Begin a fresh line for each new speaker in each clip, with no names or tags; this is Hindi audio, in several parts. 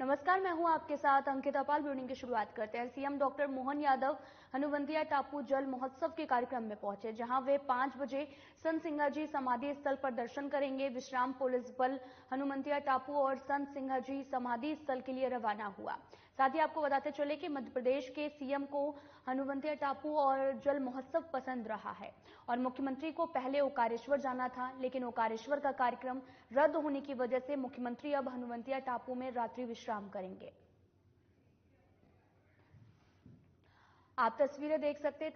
नमस्कार, मैं हूं आपके साथ अंकिता पाल। ब्यूटिंग की शुरुआत करते हैं। सीएम डॉक्टर मोहन यादव हनुवंतिया टापू जल महोत्सव के कार्यक्रम में पहुंचे, जहां वे 5 बजे संत सिंगाजी समाधि स्थल पर दर्शन करेंगे। विश्राम पुलिस बल हनुवंतिया टापू और संत सिंगाजी समाधि स्थल के लिए रवाना हुआ। साथ ही आपको बताते चले कि मध्य प्रदेश के सीएम को हनुवंतिया टापू और जल महोत्सव पसंद रहा है और मुख्यमंत्री को पहले ओकारेश्वर जाना था, लेकिन ओकारेश्वर का कार्यक्रम रद्द होने की वजह से मुख्यमंत्री अब हनुवंतिया टापू में रात्रि विश्राम करेंगे। आप तस्वीरें देख सकते हैं।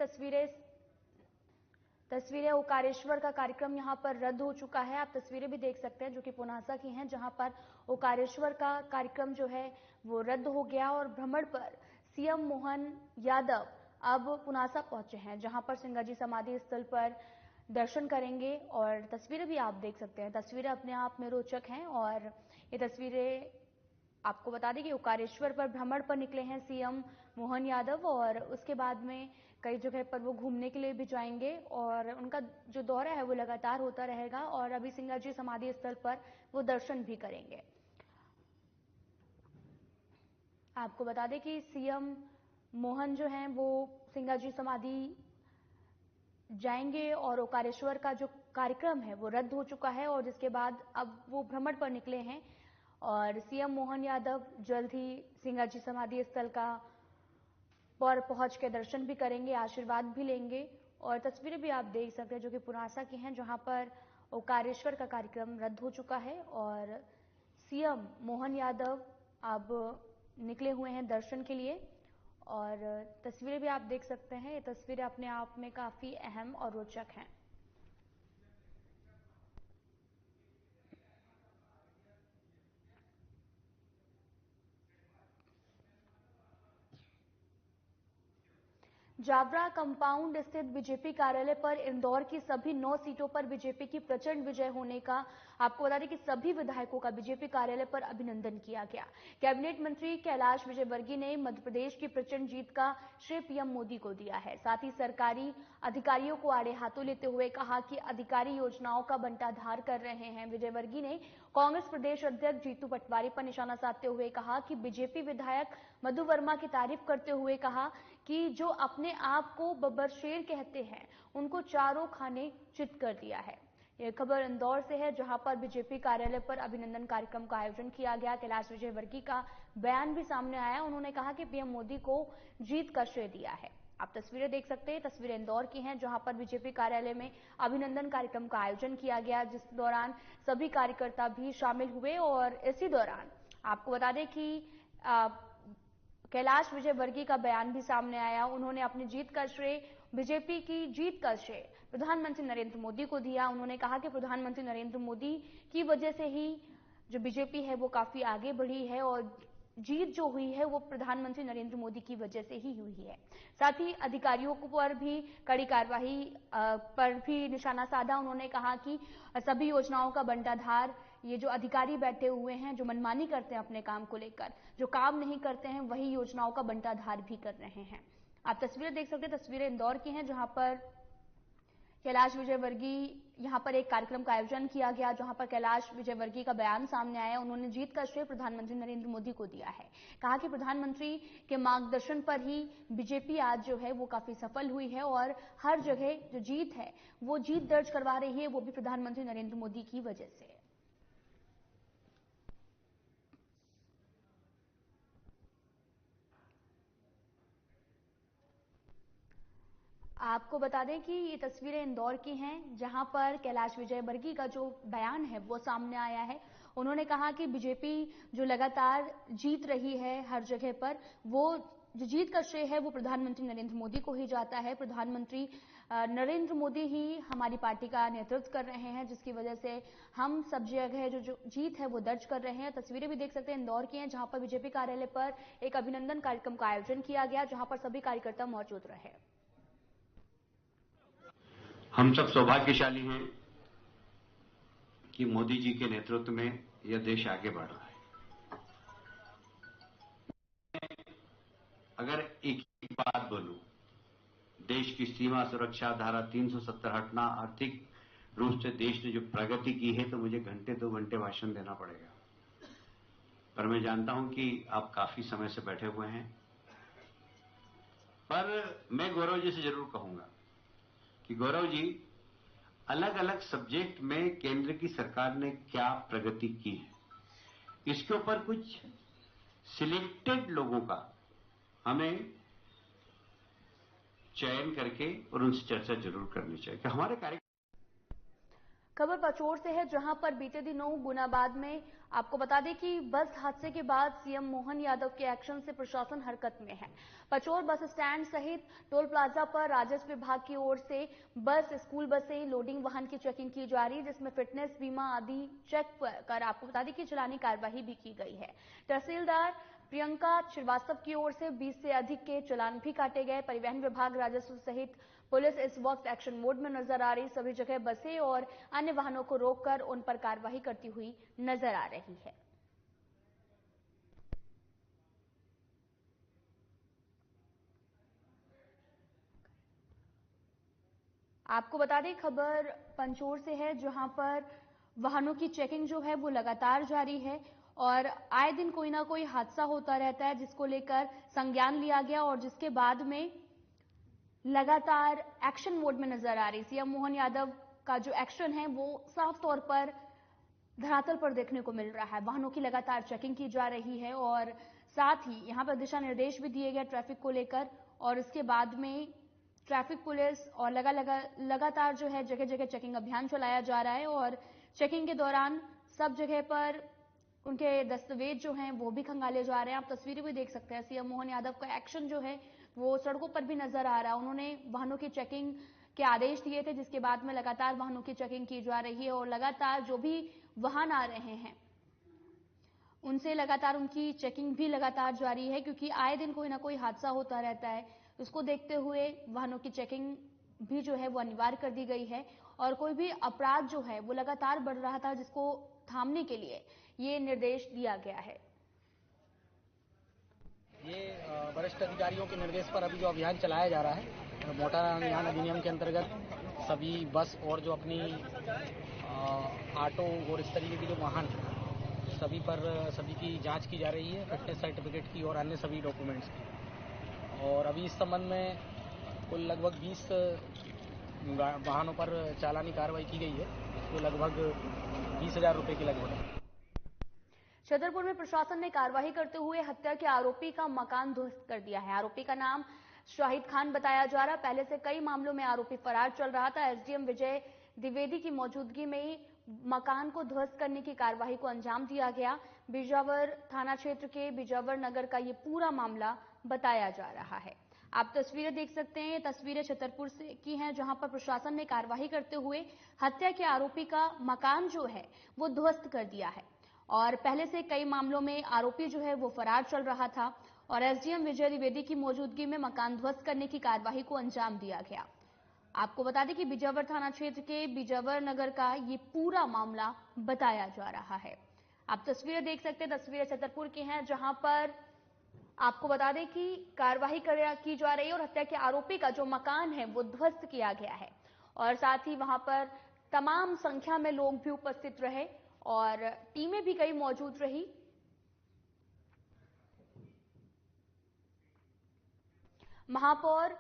तस्वीरें ओकारेश्वर का कार्यक्रम यहां पर रद्द हो चुका है। आप तस्वीरें भी देख सकते हैं जो कि पुनासा की हैं, जहां पर ओकारेश्वर का कार्यक्रम जो है वो रद्द हो गया और भ्रमण पर सीएम मोहन यादव अब पुनासा पहुंचे हैं, जहां पर सिंगाजी समाधि स्थल पर दर्शन करेंगे। और तस्वीरें भी आप देख सकते हैं। तस्वीरें अपने आप में रोचक हैं और ये तस्वीरें आपको बता दें कि ओकारेश्वर पर भ्रमण पर निकले हैं सीएम मोहन यादव और उसके बाद में कई जगह पर वो घूमने के लिए भी जाएंगे और उनका जो दौरा है वो लगातार होता रहेगा और अभी सिंगाजी समाधि स्थल पर वो दर्शन भी करेंगे। आपको बता दें कि सीएम मोहन जो हैं वो सिंगाजी समाधि जाएंगे और ओकारेश्वर का जो कार्यक्रम है वो रद्द हो चुका है और जिसके बाद अब वो भ्रमण पर निकले हैं और सीएम मोहन यादव जल्द ही सिंगाजी समाधि स्थल का पर पहुंच के दर्शन भी करेंगे, आशीर्वाद भी लेंगे। और तस्वीरें भी आप देख सकते हैं जो कि पुनासा की हैं, जहां पर ओकारेश्वर का कार्यक्रम रद्द हो चुका है और सीएम मोहन यादव अब निकले हुए हैं दर्शन के लिए। और तस्वीरें भी आप देख सकते हैं। ये तस्वीरें अपने आप में काफी अहम और रोचक हैं। जावरा कंपाउंड स्थित बीजेपी कार्यालय पर इंदौर की सभी 9 सीटों पर बीजेपी की प्रचंड विजय होने का आपको बता दें कि सभी विधायकों का बीजेपी कार्यालय पर अभिनंदन किया गया। कैबिनेट मंत्री कैलाश विजयवर्गीय ने मध्य प्रदेश की प्रचंड जीत का श्रेय पीएम मोदी को दिया है। साथ ही सरकारी अधिकारियों को आड़े हाथों लेते हुए कहा कि अधिकारी योजनाओं का बंटाधार कर रहे हैं। विजयवर्गीय ने कांग्रेस प्रदेश अध्यक्ष जीतू पटवारी पर निशाना साधते हुए कहा कि बीजेपी विधायक मधु वर्मा की तारीफ करते हुए कहा कि जो अपने आप को बब्बर शेर कहते हैं उनको चारों खाने चित कर दिया है। यह खबर इंदौर से है, जहां पर बीजेपी कार्यालय पर अभिनंदन कार्यक्रम का आयोजन किया गया। कैलाश विजयवर्गीय का बयान भी सामने आया। उन्होंने कहा कि पीएम मोदी को जीत का श्रेय दिया है। आप तस्वीरें देख सकते हैं। तस्वीरें इंदौर की हैं, जहां पर बीजेपी कार्यालय में अभिनंदन कार्यक्रम का आयोजन किया गया, जिस दौरान सभी कार्यकर्ता भी शामिल हुए। और इसी दौरान आपको बता दें कि कैलाश विजयवर्गीय का बयान भी सामने आया। उन्होंने अपनी जीत का श्रेय, बीजेपी की जीत का श्रेय प्रधानमंत्री नरेंद्र मोदी को दिया। उन्होंने कहा कि प्रधानमंत्री नरेंद्र मोदी की वजह से ही जो बीजेपी है वो काफी आगे बढ़ी है और जीत जो हुई है वो प्रधानमंत्री नरेंद्र मोदी की वजह से ही हुई है। साथ ही अधिकारियों पर भी कड़ी कार्रवाई पर भी निशाना साधा। उन्होंने कहा कि सभी योजनाओं का बंटाधार ये जो अधिकारी बैठे हुए हैं, जो मनमानी करते हैं अपने काम को लेकर, जो काम नहीं करते हैं वही योजनाओं का बंटाधार भी कर रहे हैं। आप तस्वीरें देख सकते हैं। तस्वीरें इंदौर की हैं, जहां पर कैलाश विजयवर्गीय यहां पर एक कार्यक्रम का आयोजन किया गया, जहां पर कैलाश विजयवर्गीय का बयान सामने आया। उन्होंने जीत का श्रेय प्रधानमंत्री नरेंद्र मोदी को दिया है। कहा कि प्रधानमंत्री के मार्गदर्शन पर ही बीजेपी आज जो है वो काफी सफल हुई है और हर जगह जो जीत है वो जीत दर्ज करवा रही है, वो भी प्रधानमंत्री नरेंद्र मोदी की वजह से। आपको बता दें कि ये तस्वीरें इंदौर की हैं, जहां पर कैलाश विजयवर्गीय का जो बयान है वो सामने आया है। उन्होंने कहा कि बीजेपी जो लगातार जीत रही है हर जगह पर, वो जो जीत का श्रेय है वो प्रधानमंत्री नरेंद्र मोदी को ही जाता है। प्रधानमंत्री नरेंद्र मोदी ही हमारी पार्टी का नेतृत्व कर रहे हैं, जिसकी वजह से हम सब जगह जो जीत है वो दर्ज कर रहे हैं। तस्वीरें भी देख सकते हैं इंदौर की हैं, जहां पर बीजेपी कार्यालय पर एक अभिनंदन कार्यक्रम का आयोजन किया गया, जहां पर सभी कार्यकर्ता मौजूद रहे।
हम सब सौभाग्यशाली हैं कि मोदी जी के नेतृत्व में यह देश आगे बढ़ रहा है। अगर एक बात बोलूं, देश की सीमा सुरक्षा धारा 370 हटना, आर्थिक रूप से देश ने जो प्रगति की है, तो मुझे घंटे 2 घंटे भाषण देना पड़ेगा। पर मैं जानता हूं कि आप काफी समय से बैठे हुए हैं। पर मैं गौरव जी से जरूर कहूंगा कि गौरव जी, अलग अलग सब्जेक्ट में केंद्र की सरकार ने क्या प्रगति की है, इसके ऊपर कुछ सिलेक्टेड लोगों का हमें चयन करके और उनसे चर्चा जरूर करनी चाहिए कि हमारे कार्य।
खबर पचोर से है, जहां पर बीते दिनों गुनाबाद में आपको बता दें कि बस हादसे के बाद सीएम मोहन यादव के एक्शन से प्रशासन हरकत में है। पचोर बस स्टैंड सहित टोल प्लाजा पर राजस्व विभाग की ओर से बस, स्कूल बसें, लोडिंग वाहन की चेकिंग की जा रही है, जिसमें फिटनेस, बीमा आदि चेक कर आपको बता दें कि चलानी कार्यवाही भी की गई है। तहसीलदार प्रियंका श्रीवास्तव की ओर से 20 से अधिक के चालान भी काटे गए। परिवहन विभाग, राजस्व सहित पुलिस इस वक्त एक्शन मोड में नजर आ रही। सभी जगह बसें और अन्य वाहनों को रोककर उन पर कार्रवाई करती हुई नजर आ रही है। आपको बता दें, खबर पंचोर से है, जहां पर वाहनों की चेकिंग जो है वो लगातार जारी है और आए दिन कोई ना कोई हादसा होता रहता है, जिसको लेकर संज्ञान लिया गया और जिसके बाद में लगातार एक्शन मोड में नजर आ रही। सीएम मोहन यादव का जो एक्शन है वो साफ तौर पर धरातल पर देखने को मिल रहा है। वाहनों की लगातार चेकिंग की जा रही है और साथ ही यहां पर दिशा निर्देश भी दिए गए ट्रैफिक को लेकर और इसके बाद में ट्रैफिक पुलिस और लगातार जो है जगह जगह चेकिंग अभियान चलाया जा रहा है और चेकिंग के दौरान सब जगह पर उनके दस्तावेज जो हैं वो भी खंगाले जा रहे हैं। आप तस्वीरें भी देख सकते हैं। सीएम मोहन यादव का एक्शन जो है वो सड़कों पर भी नजर आ रहा है। उन्होंने वाहनों की चेकिंग के आदेश दिए थे, जिसके बाद में लगातार वाहनों की चेकिंग की जा रही है और लगातार जो भी वाहन आ रहे हैं उनसे लगातार उनकी चेकिंग भी लगातार जारी है, क्योंकि आए दिन कोई ना कोई हादसा होता रहता है। उसको देखते हुए वाहनों की चेकिंग भी जो है वो अनिवार्य कर दी गई है और कोई भी अपराध जो है वो लगातार बढ़ रहा था, जिसको थामने के लिए ये निर्देश दिया गया है।
ये वरिष्ठ अधिकारियों के निर्देश पर अभी जो अभियान चलाया जा रहा है, मोटर यान अधिनियम के अंतर्गत सभी बस और जो अपनी ऑटो और इस तरीके के जो वाहन सभी की जांच की जा रही है, फिटनेस सर्टिफिकेट की और अन्य सभी डॉक्यूमेंट्स की। और अभी इस संबंध में कुल लगभग 20 वाहनों पर चालानी कार्रवाई की गई है, जो लगभग 20,000 रुपये के लगभग है।
छतरपुर में प्रशासन ने कार्रवाई करते हुए हत्या के आरोपी का मकान ध्वस्त कर दिया है। आरोपी का नाम शाहिद खान बताया जा रहा है। पहले से कई मामलों में आरोपी फरार चल रहा था। एसडीएम विजय द्विवेदी की मौजूदगी में मकान को ध्वस्त करने की कार्रवाई को अंजाम दिया गया। बिजावर थाना क्षेत्र के बिजावर नगर का ये पूरा मामला बताया जा रहा है। आप तस्वीरें देख सकते हैं। ये तस्वीरें छतरपुर से की हैं, जहां पर प्रशासन ने कार्रवाई करते हुए हत्या के आरोपी का मकान जो है वो ध्वस्त कर दिया है और पहले से कई मामलों में आरोपी जो है वो फरार चल रहा था और एसडीएम विजय द्विवेदी की मौजूदगी में मकान ध्वस्त करने की कार्रवाई को अंजाम दिया गया। आपको बता दें कि बिजावर थाना क्षेत्र के बिजावर नगर का ये पूरा मामला बताया जा रहा है। आप तस्वीरें देख सकते हैं। तस्वीरें छतरपुर की हैं, जहां पर आपको बता दें कि कार्रवाई की जा रही है और हत्या के आरोपी का जो मकान है वो ध्वस्त किया गया है और साथ ही वहां पर तमाम संख्या में लोग भी उपस्थित रहे और टीमें भी कई मौजूद रही। महापौर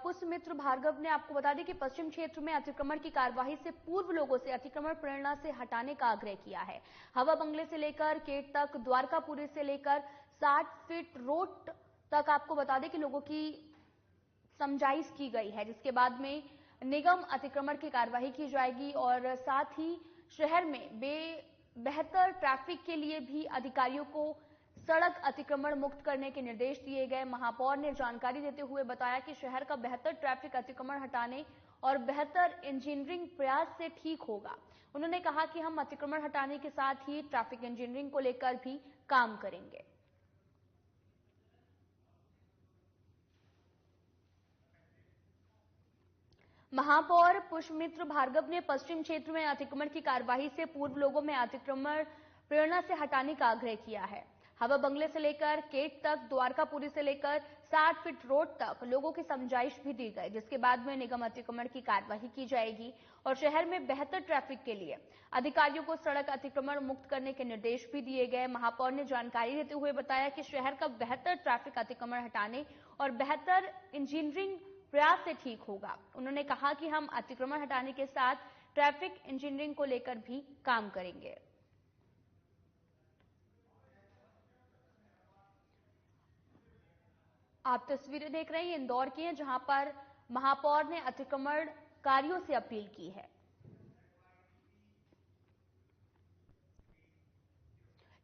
पुष्पमित्र भार्गव ने आपको बता दें कि पश्चिम क्षेत्र में अतिक्रमण की कार्यवाही से पूर्व लोगों से अतिक्रमण प्रेरणा से हटाने का आग्रह किया है। हवा बंगले से लेकर गेट तक, द्वारकापुरी से लेकर 60 फीट रोड तक आपको बता दें कि लोगों की समझाइश की गई है, जिसके बाद में निगम अतिक्रमण की कार्यवाही की जाएगी और साथ ही शहर में बेहतर ट्रैफिक के लिए भी अधिकारियों को सड़क अतिक्रमण मुक्त करने के निर्देश दिए गए। महापौर ने जानकारी देते हुए बताया कि शहर का बेहतर ट्रैफिक अतिक्रमण हटाने और बेहतर इंजीनियरिंग प्रयास से ठीक होगा। उन्होंने कहा कि हम अतिक्रमण हटाने के साथ ही ट्रैफिक इंजीनियरिंग को लेकर भी काम करेंगे। महापौर पुष्पमित्र भार्गव ने पश्चिम क्षेत्र में अतिक्रमण की कार्यवाही से पूर्व लोगों में अतिक्रमण प्रेरणा से हटाने का आग्रह किया है। हवा बंगले से लेकर केट तक, द्वारकापुरी से लेकर 60 फीट रोड तक लोगों की समझाइश भी दी गई, जिसके बाद में निगम अतिक्रमण की कार्यवाही की जाएगी और शहर में बेहतर ट्रैफिक के लिए अधिकारियों को सड़क अतिक्रमण मुक्त करने के निर्देश भी दिए गए। महापौर ने जानकारी देते हुए बताया कि शहर का बेहतर ट्रैफिक अतिक्रमण हटाने और बेहतर इंजीनियरिंग प्रयास से ठीक होगा। उन्होंने कहा कि हम अतिक्रमण हटाने के साथ ट्रैफिक इंजीनियरिंग को लेकर भी काम करेंगे। आप तस्वीरें देख रहे हैं इंदौर की हैं, जहां पर महापौर ने अतिक्रमणकारियों से अपील की है।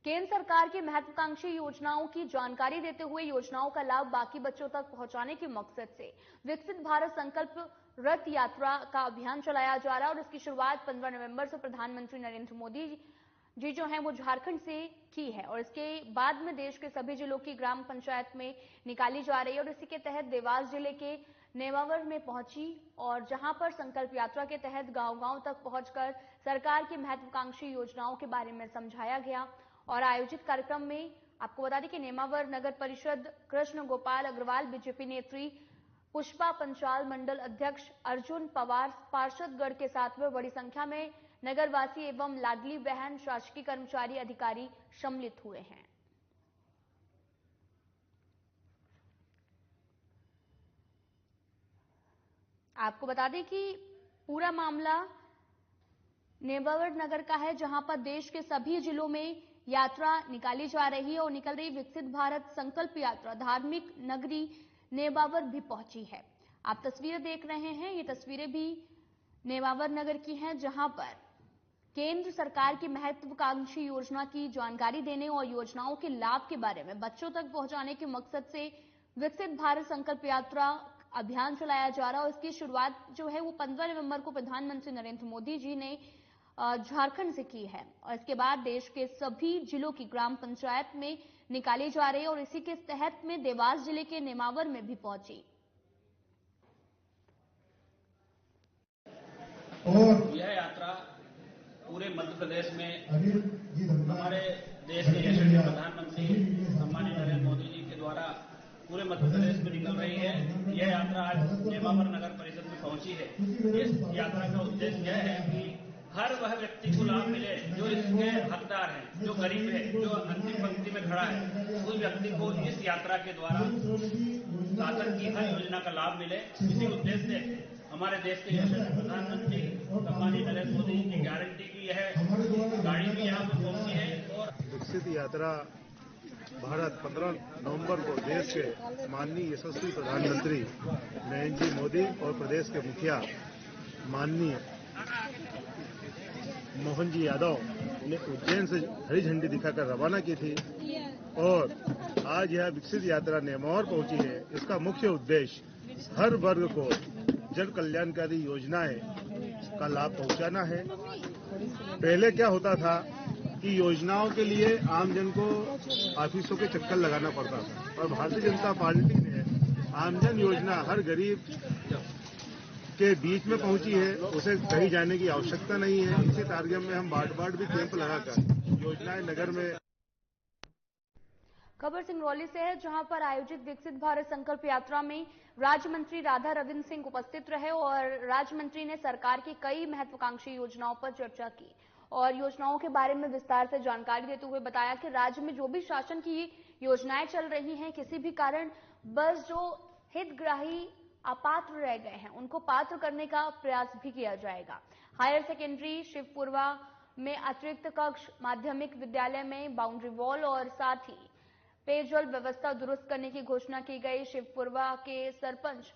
केंद्र सरकार की महत्वाकांक्षी योजनाओं की जानकारी देते हुए योजनाओं का लाभ बाकी बच्चों तक पहुंचाने के मकसद से विकसित भारत संकल्प रथ यात्रा का अभियान चलाया जा रहा है और इसकी शुरुआत 15 नवंबर से प्रधानमंत्री नरेंद्र मोदी जी जो हैं वो झारखंड से की है और इसके बाद में देश के सभी जिलों की ग्राम पंचायत में निकाली जा रही है और इसी के तहत देवास जिले के नेमावर में पहुंची और जहां पर संकल्प यात्रा के तहत गांव-गांव तक पहुंचकर सरकार की महत्वाकांक्षी योजनाओं के बारे में समझाया गया। और आयोजित कार्यक्रम में आपको बता दें कि नेमावर नगर परिषद कृष्ण गोपाल अग्रवाल, बीजेपी नेत्री पुष्पा पंचाल, मंडल अध्यक्ष अर्जुन पवार, पार्षदगण के साथ में बड़ी संख्या में नगरवासी एवं लाडली बहन, शासकीय कर्मचारी, अधिकारी सम्मिलित हुए हैं। आपको बता दें कि पूरा मामला नेमावर नगर का है, जहां पर देश के सभी जिलों में यात्रा निकाली जा रही है और निकल रही विकसित भारत संकल्प यात्रा धार्मिक नगरी नेमावर भी पहुंची है। आप तस्वीरें देख रहे हैं, ये तस्वीरें भी नेमावर नगर की हैं, जहां पर केंद्र सरकार की महत्वाकांक्षी योजना की जानकारी देने और योजनाओं के लाभ के बारे में बच्चों तक पहुंचाने के मकसद से विकसित भारत संकल्प यात्रा अभियान चलाया जा रहा है और इसकी शुरुआत जो है वो 15 नवंबर को प्रधानमंत्री नरेंद्र मोदी जी ने झारखंड से की है और इसके बाद देश के सभी जिलों की ग्राम पंचायत में निकाली जा रही है और इसी के तहत में देवास जिले के नेमावर में भी पहुंची।
और यह यात्रा पूरे मध्य प्रदेश में हमारे देश के यशस्वी प्रधानमंत्री सम्मानित नरेंद्र मोदी जी के द्वारा पूरे मध्य प्रदेश में निकल रही है। यह यात्रा आज नेमावर नगर परिषद में पहुंची है। इस यात्रा का उद्देश्य यह है कि हर वह व्यक्ति को लाभ मिले जो इसके हकदार है, जो गरीब है, जो अंतिम पंक्ति में खड़ा है, उस व्यक्ति को इस यात्रा के द्वारा शासन की हर योजना का लाभ मिले। इसी उद्देश्य से हमारे देश के यशस्वी प्रधानमंत्री सम्मानित नरेंद्र मोदी जी की गारंटी की यह गाड़ी भी यहाँ पर पहुंची है। और
विकसित यात्रा भारत 15 नवंबर को देश के माननीय यशस्वी प्रधानमंत्री नरेंद्र जी मोदी और प्रदेश के मुखिया माननीय मोहन जी यादव ने उज्जैन से हरी झंडी दिखाकर रवाना की थी और आज यह विकसित यात्रा नेमावर पहुंची है। इसका मुख्य उद्देश्य हर वर्ग को जन कल्याणकारी योजनाएं का लाभ पहुंचाना है। पहले क्या होता था कि योजनाओं के लिए आमजन को ऑफिसों के चक्कर लगाना पड़ता था और भारतीय जनता पार्टी ने आमजन योजना हर गरीब के बीच में पहुंची है, उसे कहीं जाने की आवश्यकता नहीं है। इसी टारगेट में हम बाट भी कैंप लगाकर योजनाएं नगर में।
खबर सिंगरौली से है, जहां पर आयोजित विकसित भारत संकल्प यात्रा में राज्य मंत्री राधा रविंद्र सिंह उपस्थित रहे और राज्य मंत्री ने सरकार की कई महत्वाकांक्षी योजनाओं पर चर्चा की और योजनाओं के बारे में विस्तार से जानकारी देते हुए बताया कि राज्य में जो भी शासन की योजनाएं चल रही हैं, किसी भी कारण बस जो हितग्राही अपात्र रह गए हैं उनको पात्र करने का प्रयास भी किया जाएगा। हायर सेकेंडरी शिवपुरवा में अतिरिक्त कक्ष, माध्यमिक विद्यालय में बाउंड्री वॉल और साथ ही पेयजल व्यवस्था दुरुस्त करने की घोषणा की गई। शिवपुरवा के सरपंच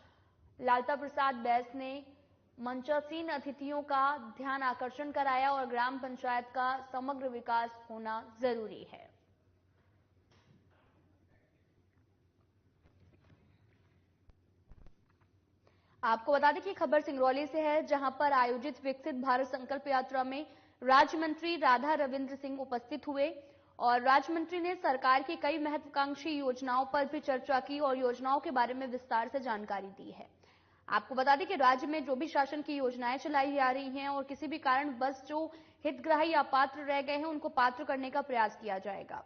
लालता प्रसाद बैस ने मंचासीन अतिथियों का ध्यान आकर्षण कराया और ग्राम पंचायत का समग्र विकास होना जरूरी है। आपको बता दें कि खबर सिंगरौली से है, जहां पर आयोजित विकसित भारत संकल्प यात्रा में राज्य मंत्री राधा रविंद्र सिंह उपस्थित हुए और राज्य मंत्री ने सरकार की कई महत्वाकांक्षी योजनाओं पर भी चर्चा की और योजनाओं के बारे में विस्तार से जानकारी दी है। आपको बता दें कि राज्य में जो भी शासन की योजनाएं चलाई जा रही हैं और किसी भी कारण बस जो हितग्राही अपात्र रह गए हैं उनको पात्र करने का प्रयास किया जाएगा।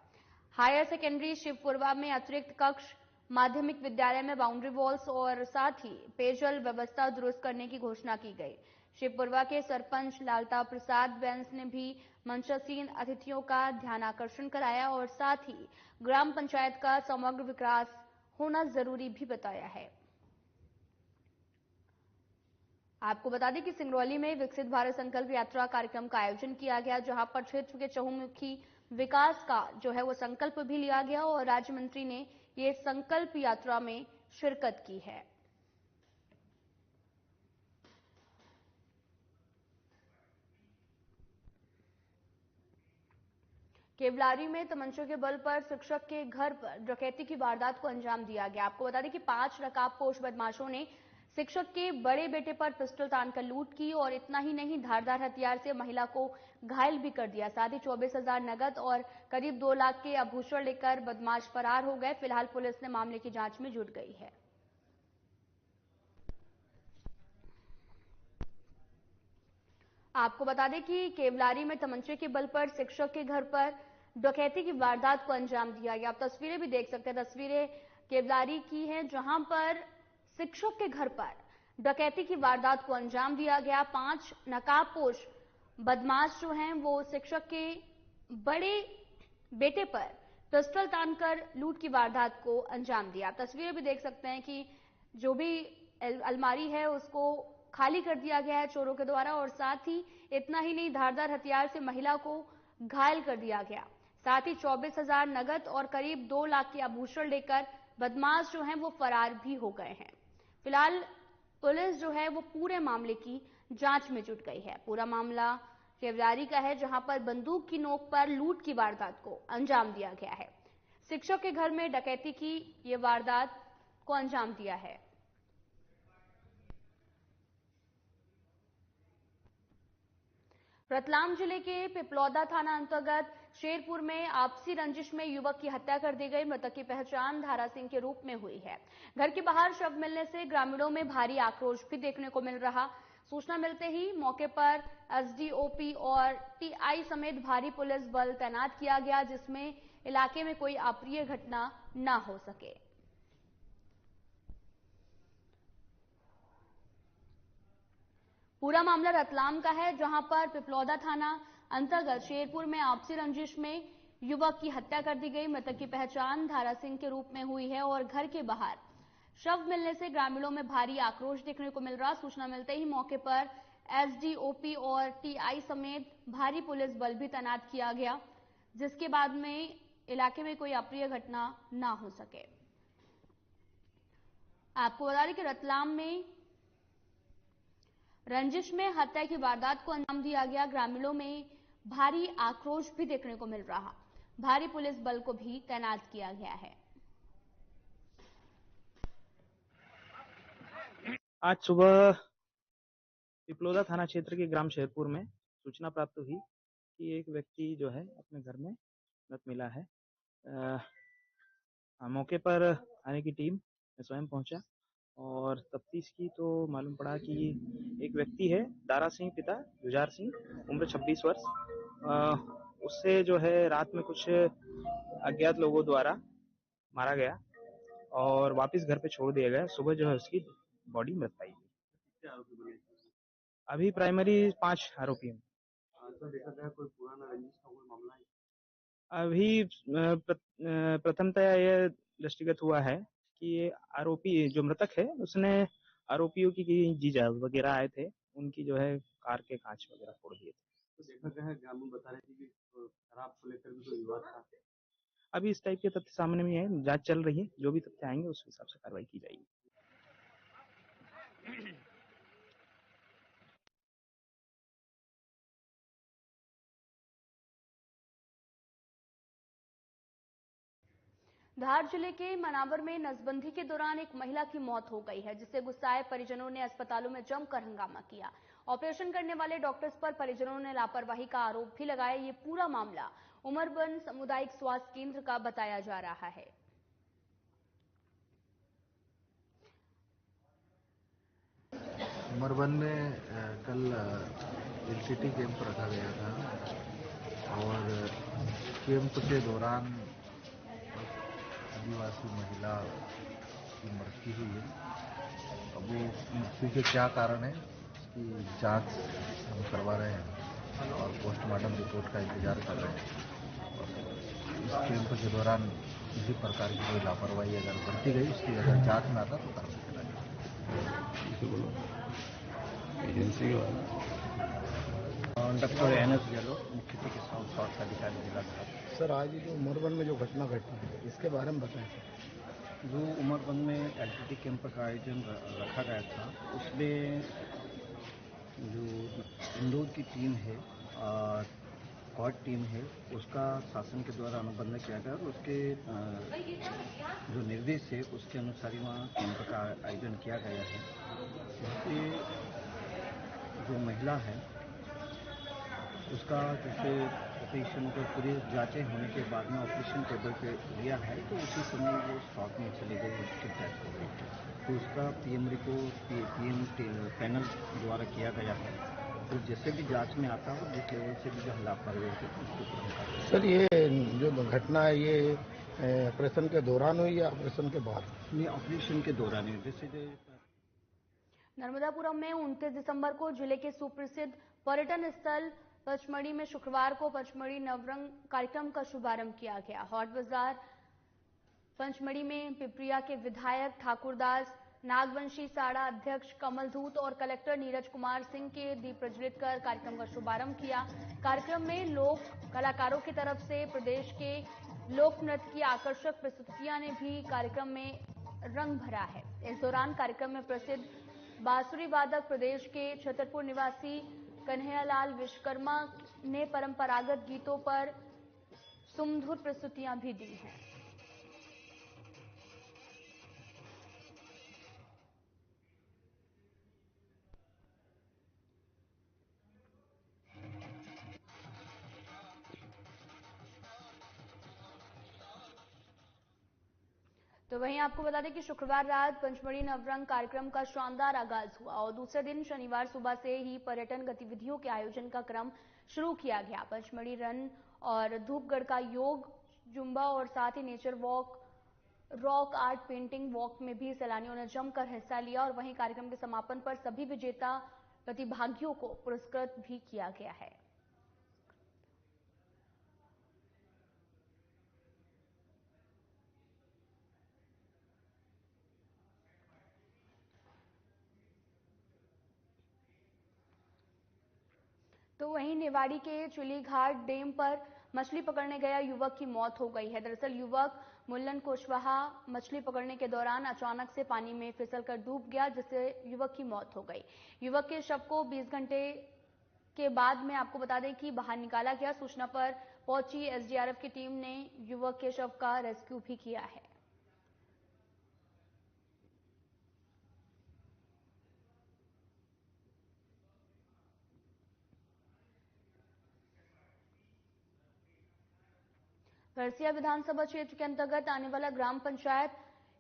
हायर सेकेंडरी शिवपुरवा में अतिरिक्त कक्ष, माध्यमिक विद्यालय में बाउंड्री वॉल्स और साथ ही पेयजल व्यवस्था दुरुस्त करने की घोषणा की गई। शिवपुरवा के सरपंच लालता प्रसाद बैंस ने भी मंचासीन अतिथियों का ध्यान आकर्षण कराया और साथ ही ग्राम पंचायत का समग्र विकास होना जरूरी भी बताया है। आपको बता दें कि सिंगरौली में विकसित भारत संकल्प यात्रा कार्यक्रम का आयोजन किया गया, जहां पर क्षेत्र के चहुमुखी विकास का जो है वो संकल्प भी लिया गया और राज्य मंत्री ने ये संकल्प यात्रा में शिरकत की है। केवलारी में तमंचों के बल पर शिक्षक के घर पर डकैती की वारदात को अंजाम दिया गया। आपको बता दें कि 5 नकाबपोश बदमाशों ने शिक्षक के बड़े बेटे पर पिस्टल तानकर लूट की और इतना ही नहीं, धारदार हथियार से महिला को घायल भी कर दिया। साथ ही 24,000 नगद और करीब 2 लाख के आभूषण लेकर बदमाश फरार हो गए। फिलहाल पुलिस ने मामले की जांच में जुट गई है। आपको बता दें कि केवलारी में तमंचे के बल पर शिक्षक के घर पर डकैती की वारदात को अंजाम दिया गया। आप तस्वीरें भी देख सकते हैं, तस्वीरें केवलारी की हैं जहां पर शिक्षक के घर पर डकैती की वारदात को अंजाम दिया गया। 5 नकाबपोश बदमाश जो हैं वो शिक्षक के बड़े बेटे पर पिस्टल तानकर लूट की वारदात को अंजाम दिया। आप तस्वीरें भी देख सकते हैं कि जो भी अलमारी है उसको खाली कर दिया गया है चोरों के द्वारा और साथ ही इतना ही नहीं, धारदार हथियार से महिला को घायल कर दिया गया। साथ ही 24,000 नगद और करीब 2 लाख के आभूषण लेकर बदमाश जो हैं वो फरार भी हो गए हैं। फिलहाल पुलिस जो है वो पूरे मामले की जांच में जुट गई है। पूरा मामला केवलारी का है जहां पर बंदूक की नोक पर लूट की वारदात को अंजाम दिया गया है। शिक्षक के घर में डकैती की ये वारदात को अंजाम दिया है। रतलाम जिले के पिपलौदा थाना अंतर्गत शेरपुर में आपसी रंजिश में युवक की हत्या कर दी गई। मृतक की पहचान धारा सिंह के रूप में हुई है। घर के बाहर शव मिलने से ग्रामीणों में भारी आक्रोश भी देखने को मिल रहा। सूचना मिलते ही मौके पर एसडीओपी और टीआई समेत भारी पुलिस बल तैनात किया गया, जिसमें इलाके में कोई अप्रिय घटना न हो सके। पूरा मामला रतलाम का है जहां पर पिपलौदा थाना अंतर्गत शेरपुर में आपसी रंजिश में युवक की हत्या कर दी गई। मृतक की पहचान धारा सिंह के रूप में हुई है और घर के बाहर शव मिलने से ग्रामीणों में भारी आक्रोश देखने को मिल रहा। सूचना मिलते ही मौके पर एसडीओपी और टीआई समेत भारी पुलिस बल भी तैनात किया गया, जिसके बाद में इलाके में कोई अप्रिय घटना न हो सके। आपको बता दें कि रतलाम में रंजिश में हत्या की वारदात को अंजाम दिया गया। ग्रामीणों में भारी आक्रोश भी देखने को मिल रहा। भारी पुलिस बल को भी तैनात किया गया है।
आज सुबह पिपलौदा थाना क्षेत्र के ग्राम शेरपुर में सूचना प्राप्त हुई कि एक व्यक्ति जो है अपने घर में मृत मिला है। मौके पर थाने की टीम स्वयं पहुंचा और तफ्तीश की तो मालूम पड़ा कि एक व्यक्ति है दारा सिंह पिता जुझार सिंह, उम्र 26 वर्ष। उससे जो है रात में कुछ अज्ञात लोगों द्वारा मारा गया और वापस घर पे छोड़ दिया गया। सुबह जो है उसकी बॉडी मृत पाई गई। अभी प्राइमरी 5 आरोपी हैं। अभी प्रथमतया यह दृष्टिगत हुआ है कि ये आरोपी जो मृतक है उसने आरोपियों की जीजा वगैरह आए थे, उनकी जो है कार के कांच वगैरह फोड़ दिए थे। ग्रामीण बता रहे थे कि शराब को लेकर भी कोई विवाद था। अभी इस टाइप के तथ्य सामने में है, जांच चल रही है। जो भी तथ्य आएंगे उस हिसाब से कार्रवाई की जाएगी।
धार जिले के मनावर में नसबंदी के दौरान एक महिला की मौत हो गई है, जिससे गुस्साए परिजनों ने अस्पतालों में जमकर हंगामा किया। ऑपरेशन करने वाले डॉक्टर्स पर परिजनों ने लापरवाही का आरोप भी लगाया। ये पूरा मामला उमरबन सामुदायिक स्वास्थ्य केंद्र का बताया जा रहा है।
उमरबन में कल एलसीटी कैंप रखा गया था और कैंप के दौरान आदिवासी महिला की मृत्यु हुई है। अब वो मृत्यु के क्या कारण है इसकी जांच हम करवा रहे हैं और पोस्टमार्टम रिपोर्ट का इंतजार कर रहे हैं। और इस कैंप के दौरान किसी प्रकार की कोई लापरवाही अगर बरती गई, उसकी अगर जांच में आता तो कार्रवाई कराएंगे। एजेंसी
डॉक्टर एनएस गहलोत, मुख्य चिकित्सा और स्वास्थ्य अधिकारी जिला धार।
सर, आज जो उमरबन में जो घटना घटी है इसके बारे में बताएं सर।
जो उमरबन में एलटीटी कैंप का आयोजन रखा गया था, उसमें जो इंदौर की टीम है, स्क्वाड टीम है, उसका शासन के द्वारा अनुबंध किया गया और उसके जो निर्देश है उसके अनुसार ही वहाँ कैंप का आयोजन किया गया है। इससे जो महिला है उसका जैसे ऑपरेशन को पूरी जांचें होने के बाद में ऑपरेशन टेबल पे लिया है, तो उसी समय वो स्पॉट में चली गई, उसकी डेथ हो गई। तो उसका पीएम पैनल द्वारा किया गया है। तो जैसे भी जांच में आता हो, जिस लेवल से भी जो लापरवाही है उसको पूर्ण करते हैं।
सर, ये जो घटना है ये ऑपरेशन के दौरान हुई या ऑपरेशन के बाद?
ये ऑपरेशन के दौरान है। जैसे
नर्मदापुरम में 29 दिसंबर को जिले के सुप्रसिद्ध पर्यटन स्थल पचमढ़ी में शुक्रवार को पचमढ़ी नवरंग कार्यक्रम का शुभारंभ किया गया। हॉट बाजार पचमढ़ी में पिपरिया के विधायक ठाकुरदास नागवंशी साड़ा, अध्यक्ष कमलधूत और कलेक्टर नीरज कुमार सिंह के दीप प्रज्वलित कर कार्यक्रम का शुभारंभ किया। कार्यक्रम में लोक कलाकारों की तरफ से प्रदेश के लोक नृत्य की आकर्षक प्रस्तुतियां ने भी कार्यक्रम में रंग भरा है। इस दौरान कार्यक्रम में प्रसिद्ध बांसुरी वादक प्रदेश के छतरपुर निवासी कन्हैयालाल विश्वकर्मा ने परंपरागत गीतों पर सुमधुर प्रस्तुतियां भी दी हैं। तो वहीं आपको बता दें कि शुक्रवार रात पंचमढ़ी नवरंग कार्यक्रम का शानदार आगाज हुआ और दूसरे दिन शनिवार सुबह से ही पर्यटन गतिविधियों के आयोजन का क्रम शुरू किया गया। पंचमढ़ी रन और धूपगढ़ का योग जुम्बा और साथ ही nature walk, rock art painting walk में भी सैलानियों ने जमकर हिस्सा लिया और वहीं कार्यक्रम के समापन पर सभी विजेता प्रतिभागियों को पुरस्कृत भी किया गया है। तो वहीं निवाड़ी के चुलीघाट डैम पर मछली पकड़ने गया युवक की मौत हो गई है। दरअसल युवक मुल्लन कुशवाहा मछली पकड़ने के दौरान अचानक से पानी में फिसलकर डूब गया, जिससे युवक की मौत हो गई। युवक के शव को 20 घंटे के बाद में आपको बता दें कि बाहर निकाला गया। सूचना पर पहुंची एसडीआरएफ की टीम ने युवक के शव का रेस्क्यू भी किया है। भरसिया विधानसभा क्षेत्र के अंतर्गत आने वाला ग्राम पंचायत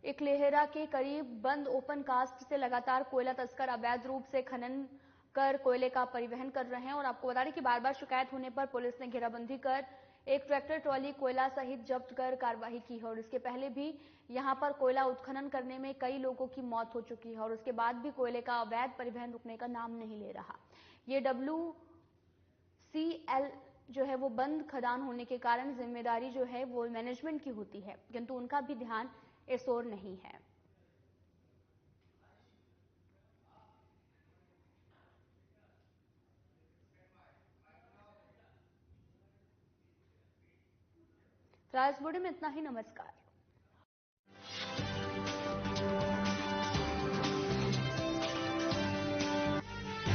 इकलेहरा के करीब बंद ओपन कास्ट से लगातार कोयला तस्कर अवैध रूप से खनन कर कोयले का परिवहन कर रहे हैं और आपको बता दें कि बार बार शिकायत होने पर पुलिस ने घेराबंदी कर एक ट्रैक्टर ट्रॉली कोयला सहित जब्त कर कार्रवाई की है और इसके पहले भी यहां पर कोयला उत्खनन करने में कई लोगों की मौत हो चुकी है और उसके बाद भी कोयले का अवैध परिवहन रुकने का नाम नहीं ले रहा। ये WCL जो है वो बंद खदान होने के कारण जिम्मेदारी जो है वो मैनेजमेंट की होती है, किंतु उनका भी ध्यान इस ओर नहीं है। तो आज बुलेटिन में इतना ही। नमस्कार।